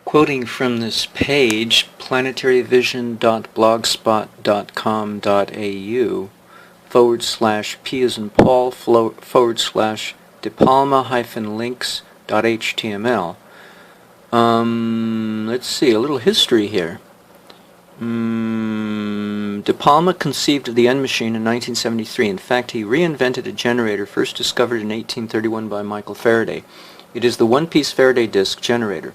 Quoting from this page, planetaryvision.blogspot.com.au /P as in Paul /DePalma-links.html. Let's see, a little history here. DePalma conceived of the end machine in 1973. In fact, he reinvented a generator first discovered in 1831 by Michael Faraday. It is the one-piece Faraday disc generator.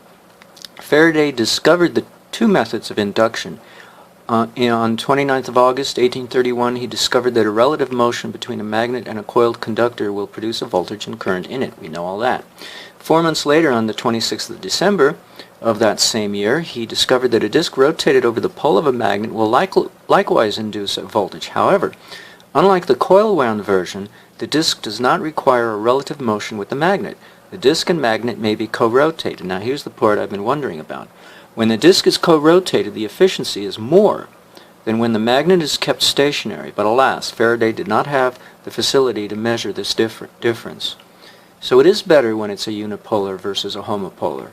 Faraday discovered the two methods of induction. On 29th of August, 1831, he discovered that a relative motion between a magnet and a coiled conductor will produce a voltage and current in it. We know all that. 4 months later, on the 26th of December of that same year, he discovered that a disc rotated over the pole of a magnet will likewise induce a voltage. However, unlike the coil-wound version, the disc does not require a relative motion with the magnet. The disc and magnet may be co-rotated. Now here's the part I've been wondering about. When the disc is co-rotated, the efficiency is more than when the magnet is kept stationary. But alas, Faraday did not have the facility to measure this difference. So it is better when it's a unipolar versus a homopolar.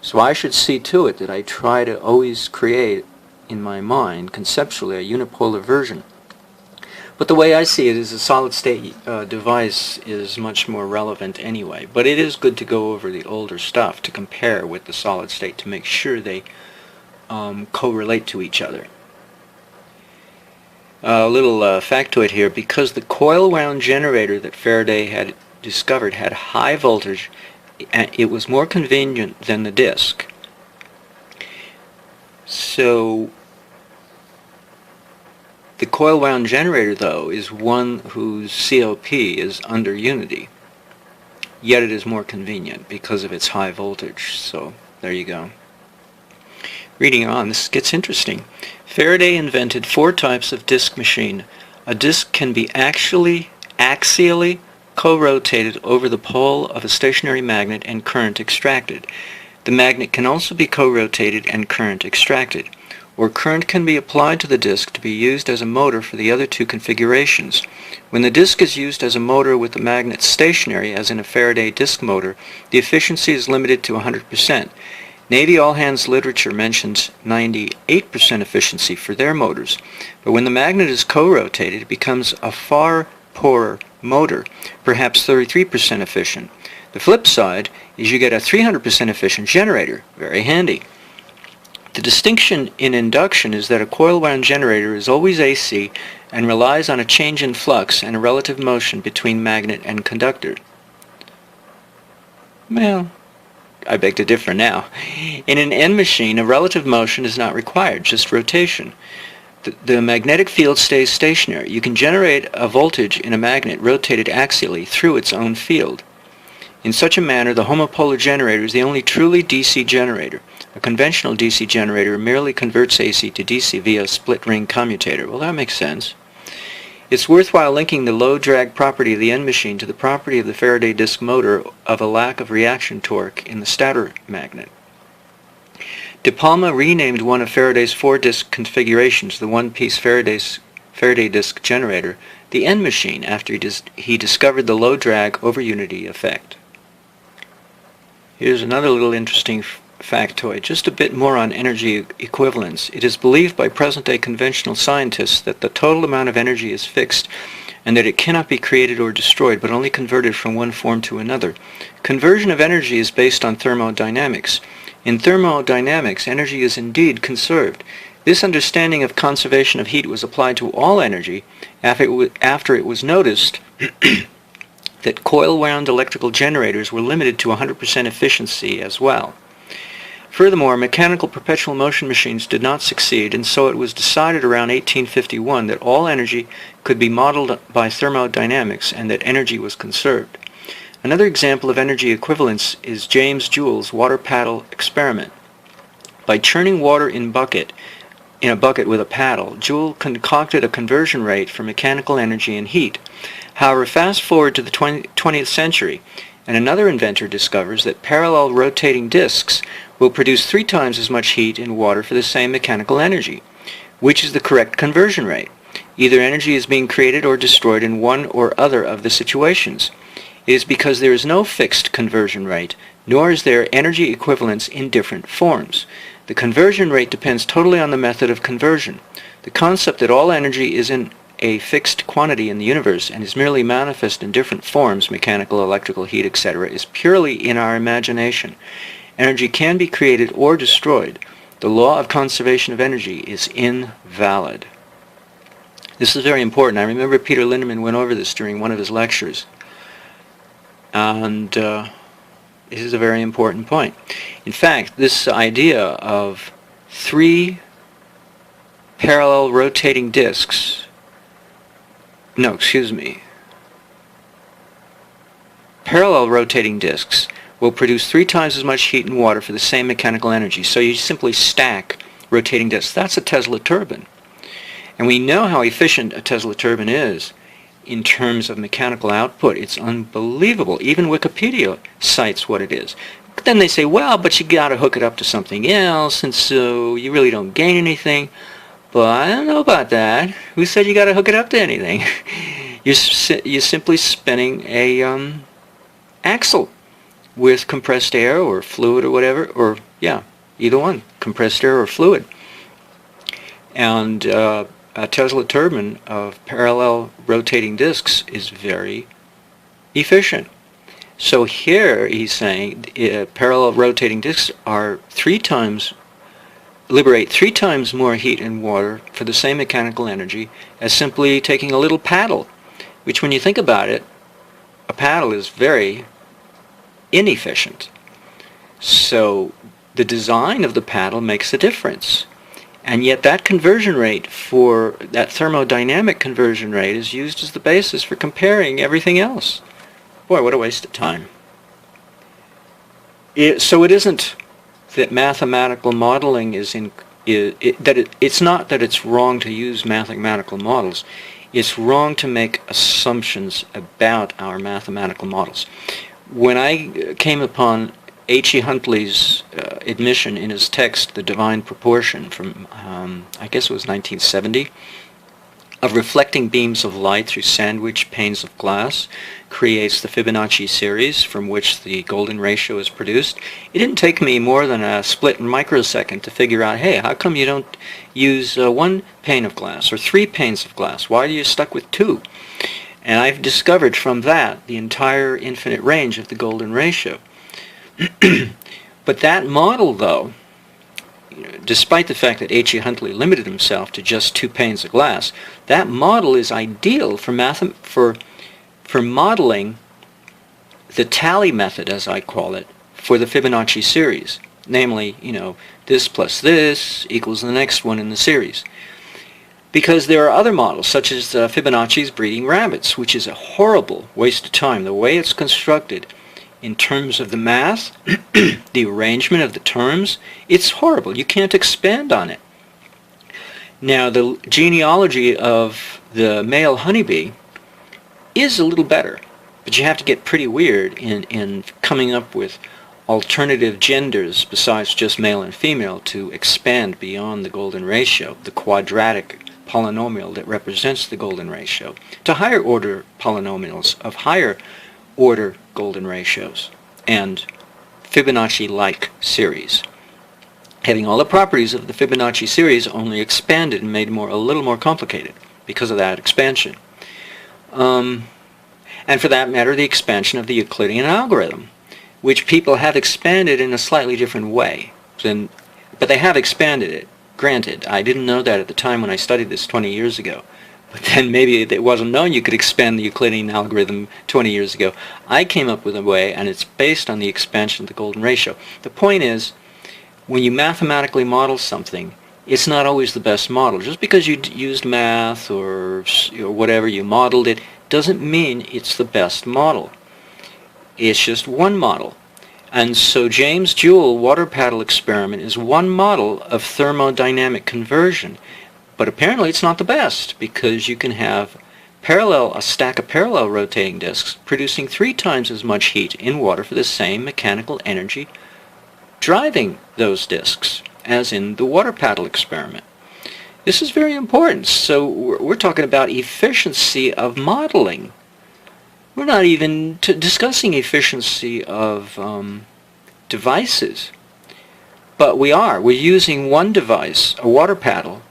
So I should see to it that I try to always create in my mind conceptually a unipolar version. But the way I see it is a solid-state device is much more relevant anyway. But it is good to go over the older stuff to compare with the solid-state to make sure they correlate to each other. A little factoid here. Because the coil-wound generator that Faraday had discovered had high voltage, it was more convenient than the disc. So the coil-wound generator, though, is one whose COP is under unity. Yet it is more convenient because of its high voltage. So there you go. Reading on, this gets interesting. Faraday invented 4 types of disc machine. A disc can be axially co-rotated over the pole of a stationary magnet and current extracted. The magnet can also be co-rotated and current extracted. Or current can be applied to the disc to be used as a motor for the other 2 configurations. When the disc is used as a motor with the magnet stationary, as in a Faraday disc motor, the efficiency is limited to 100%. Navy all-hands literature mentions 98% efficiency for their motors. But when the magnet is co-rotated, it becomes a far poorer motor, perhaps 33% efficient. The flip side is you get a 300% efficient generator. Very handy. The distinction in induction is that a coil-wound generator is always AC and relies on a change in flux and a relative motion between magnet and conductor. Well, I beg to differ now. In an end machine, a relative motion is not required, just rotation. The magnetic field stays stationary. You can generate a voltage in a magnet rotated axially through its own field. In such a manner, the homopolar generator is the only truly DC generator. A conventional DC generator merely converts AC to DC via a split-ring commutator. Well, that makes sense. It's worthwhile linking the low drag property of the end machine to the property of the Faraday disc motor of a lack of reaction torque in the stator magnet. DePalma renamed one of Faraday's 4 disc configurations, the one-piece Faraday disc generator, the end machine, after he discovered the low drag over unity effect. Here's another little interesting factoid, just a bit more on energy equivalence. It is believed by present-day conventional scientists that the total amount of energy is fixed and that it cannot be created or destroyed, but only converted from one form to another. Conversion of energy is based on thermodynamics. In thermodynamics, energy is indeed conserved. This understanding of conservation of heat was applied to all energy after it was noticed that coil-wound electrical generators were limited to 100% efficiency as well. Furthermore, mechanical perpetual motion machines did not succeed, and so it was decided around 1851 that all energy could be modeled by thermodynamics and that energy was conserved. Another example of energy equivalence is James Joule's water paddle experiment. By churning water in a bucket with a paddle, Joule concocted a conversion rate for mechanical energy and heat. However, fast forward to the 20th century, and another inventor discovers that parallel rotating discs will produce 3 times as much heat in water for the same mechanical energy. Which is the correct conversion rate? Either energy is being created or destroyed in one or other of the situations. It is because there is no fixed conversion rate, nor is there energy equivalence in different forms. The conversion rate depends totally on the method of conversion. The concept that all energy is in a fixed quantity in the universe and is merely manifest in different forms, mechanical, electrical, heat, etc., is purely in our imagination. Energy can be created or destroyed. The law of conservation of energy is invalid. This is very important. I remember Peter Lindemann went over this during one of his lectures. And this is a very important point. In fact, this idea of 3 parallel rotating disks, parallel rotating disks will produce 3 times as much heat and water for the same mechanical energy. So you simply stack rotating disks. That's a Tesla turbine. And we know how efficient a Tesla turbine is in terms of mechanical output. It's unbelievable. Even Wikipedia cites what it is. But then they say, well, but you got to hook it up to something else, and so you really don't gain anything. But I don't know about that. Who said you got to hook it up to anything? You're simply spinning a axle with compressed air or fluid or whatever, or yeah, either one, compressed air or fluid. And a Tesla turbine of parallel rotating disks is very efficient. So here he's saying parallel rotating disks are liberate 3 times more heat and water for the same mechanical energy as simply taking a little paddle, which when you think about it, a paddle is very inefficient. So the design of the paddle makes a difference. And yet that conversion rate that thermodynamic conversion rate is used as the basis for comparing everything else. Boy, what a waste of time. So it isn't that mathematical modeling it's not that it's wrong to use mathematical models. It's wrong to make assumptions about our mathematical models. When I came upon H.E. Huntley's admission in his text, The Divine Proportion, from, I guess it was 1970, of reflecting beams of light through sandwich panes of glass creates the Fibonacci series from which the golden ratio is produced. It didn't take me more than a split microsecond to figure out, hey, how come you don't use 1 pane of glass or 3 panes of glass? Why are you stuck with 2? And I've discovered from that the entire infinite range of the golden ratio. But that model, though, despite the fact that H.E. Huntley limited himself to just 2 panes of glass, that model is ideal for modeling the tally method, as I call it, for the Fibonacci series. Namely, this plus this equals the next one in the series. Because there are other models, such as Fibonacci's breeding rabbits, which is a horrible waste of time. The way it's constructed, in terms of the math, the arrangement of the terms, it's horrible. You can't expand on it. Now, the genealogy of the male honeybee is a little better, but you have to get pretty weird in coming up with alternative genders besides just male and female to expand beyond the golden ratio, the quadratic polynomial that represents the golden ratio, to higher order polynomials of higher order golden ratios and Fibonacci-like series, having all the properties of the Fibonacci series only expanded and made a little more complicated because of that expansion. And for that matter, the expansion of the Euclidean algorithm, which people have expanded in a slightly different way. But they have expanded it. Granted, I didn't know that at the time when I studied this 20 years ago. But then maybe it wasn't known you could expand the Euclidean algorithm 20 years ago. I came up with a way, and it's based on the expansion of the golden ratio. The point is, when you mathematically model something, it's not always the best model. Just because you used math or whatever, you modeled it, doesn't mean it's the best model. It's just one model. And so James Joule water paddle experiment is one model of thermodynamic conversion. But apparently it's not the best, because you can have a stack of parallel rotating disks producing 3 times as much heat in water for the same mechanical energy driving those disks, as in the water paddle experiment. This is very important. So we're talking about efficiency of modeling. We're not even discussing efficiency of devices. But we're using one device, a water paddle,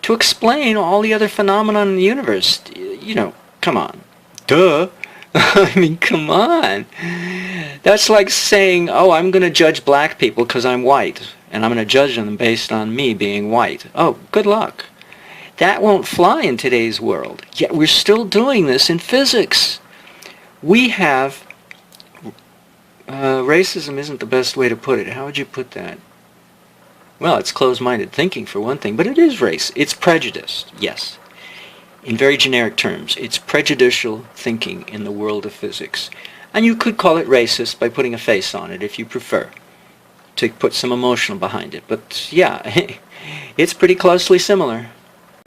to explain all the other phenomena in the universe. You know, come on. Duh. I mean, come on. That's like saying, oh, I'm going to judge black people because I'm white, and I'm going to judge them based on me being white. Oh, good luck. That won't fly in today's world. Yet we're still doing this in physics. We have... racism isn't the best way to put it. How would you put that? Well, it's closed-minded thinking for one thing, but it is race. It's prejudice, yes. In very generic terms, it's prejudicial thinking in the world of physics. And you could call it racist by putting a face on it if you prefer, to put some emotion behind it. But yeah, it's pretty closely similar.